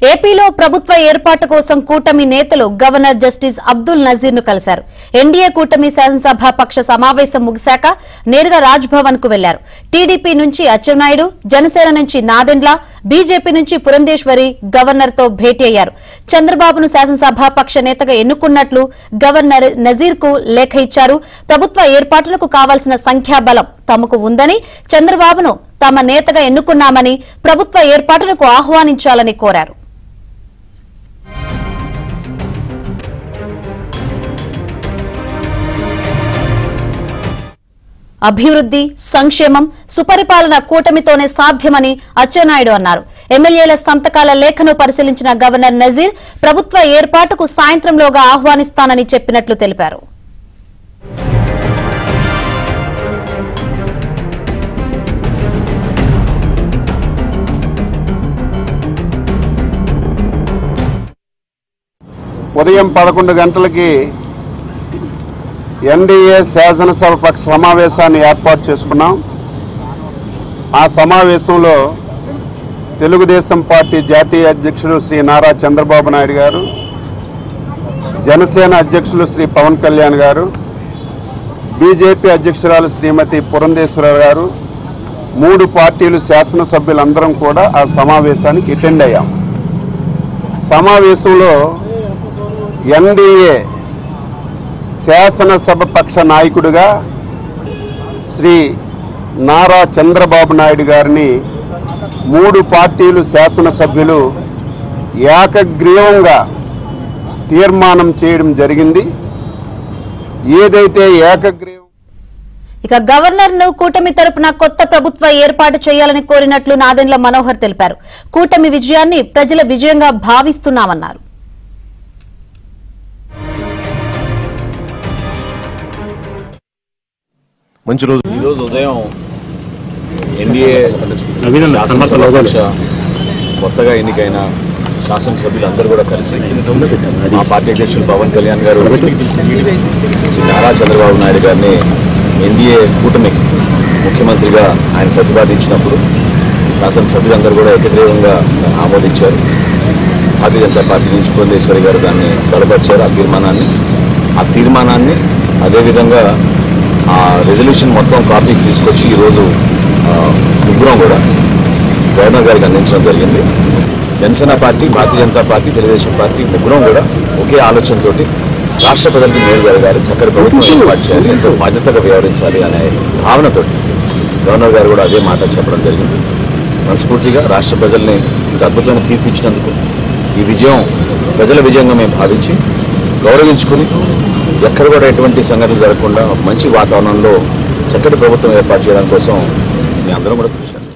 ఏపీలో ప్రభుత్వ ఏర్పాటు కోసం కూటమి నేతలు గవర్నర్ జస్టిస్ అబ్దుల్ నజీర్ ను కలిశారు. ఎన్డీఏ కూటమి శాసనసభ పక్ష సమావేశం ముగిశాక నేరుగా రాజ్ భవన్ కు వెళ్లారు. టీడీపీ నుంచి అచ్చెన్నాయుడు, జనసేన నుంచి నాదెండ్ల, బీజేపీ నుంచి పురంధేశ్వరి గవర్నర్ తో భేటీ అయ్యారు. చంద్రబాబును శాసనసభ పక్ష నేతగా ఎన్నుకున్నట్లు గవర్నర్ నజీర్ కు లేఖ ఇచ్చారు. ప్రభుత్వ ఏర్పాటులకు కావాల్సిన సంఖ్యాబలం తమకు ఉందని, చంద్రబాబును తమ నేతగా ఎన్నుకున్నామని ప్రభుత్వ ఏర్పాటులకు ఆహ్వానించాలని కోరారు. అభివృద్ధి, సంక్షేమం, సుపరిపాలన కూటమితోనే సాధ్యమని అచ్చెన్నాయుడు అన్నారు. ఎమ్మెల్యేల సంతకాల లేఖను పరిశీలించిన గవర్నర్ నజీర్ ప్రభుత్వ ఏర్పాటుకు సాయంత్రంలోగా ఆహ్వానిస్తానని చెప్పినట్లు తెలిపారు. ఉదయం 11 గంటలకి ఎన్డీఏ శాసనసభ పక్ష సమావేశాన్ని ఏర్పాటు చేసుకున్నాం. ఆ సమావేశంలో తెలుగుదేశం పార్టీ జాతీయ అధ్యక్షులు శ్రీ నారా చంద్రబాబు నాయుడు గారు, జనసేన అధ్యక్షులు శ్రీ పవన్ కళ్యాణ్ గారు, బీజేపీ అధ్యక్షురాలు శ్రీమతి పురంధేశ్వరి గారు, 3 పార్టీలు శాసనసభ్యులందరం కూడా ఆ సమావేశానికి అటెండ్ అయ్యాం. సమావేశంలో ఎన్డీఏ శాసనసభ పక్ష నాయకుడిగా శ్రీ నారా చంద్రబాబు నాయుడు గారిని 3 పార్టీలు శాసనసభ్యులు ఏకగ్రీవంగా తీర్మానం చేయడం జరిగింది. ఏదైతే ఏకగ్రీవం ఇక గవర్నర్ ను కూటమి తరపున కొత్త ప్రభుత్వ ఏర్పాటు చేయాలని కోరినట్లు నాదెండ్ల మనోహర్ తెలిపారు. కూటమి విజయాన్ని ప్రజల విజయంగా భావిస్తున్నామన్నారు. మంచి రోజు ఈరోజు ఉదయం ఎన్డీఏ శాసనసభ పక్ష కొత్తగా ఎన్నికైన శాసనసభ్యులందరూ కూడా కలిసి మా పార్టీ అధ్యక్షులు పవన్ కళ్యాణ్ గారు, శ్రీ నారా చంద్రబాబు నాయుడు గారిని ఎన్డీఏ కూటమికి ముఖ్యమంత్రిగా ఆయన ప్రతిపాదించినప్పుడు శాసనసభ్యులందరూ కూడా ఏకగ్రీవంగా ఆమోదించారు. భారతీయ జనతా పార్టీ నుంచి పురంధేశ్వరి గారు దాన్ని బలపరిచారు. ఆ తీర్మానాన్ని అదేవిధంగా ఆ రెజల్యూషన్ మొత్తం కాపీ తీసుకొచ్చి ఈరోజు ముగ్గురం కూడా గవర్నర్ గారికి అందించడం జరిగింది. Janasena party, Bharatiya Janata party, Telugu Desam party ముగ్గురం కూడా ఒకే ఆలోచనతో రాష్ట్ర ప్రజలకు మేలు జరగాలి, చక్కటి ప్రభుత్వం ఏర్పాటు చేయాలి, ఎంతో బాధ్యతగా వ్యవహరించాలి అనే భావనతో గవర్నర్ గారు కూడా అదే మాట చెప్పడం జరిగింది. మనస్ఫూర్తిగా రాష్ట్ర ప్రజల్ని ఇంత అద్భుతమైన తీర్పు ఇచ్చినందుకు ఈ విజయం ప్రజల విజయంగా మేము భావించి గౌరవించుకుని ఎక్కడ కూడా ఎటువంటి సంఘటనలు జరగకుండా మంచి వాతావరణంలో చక్కటి ప్రభుత్వం ఏర్పాటు చేయడం కోసం మీ అందరం కూడా కృషి చేస్తాం.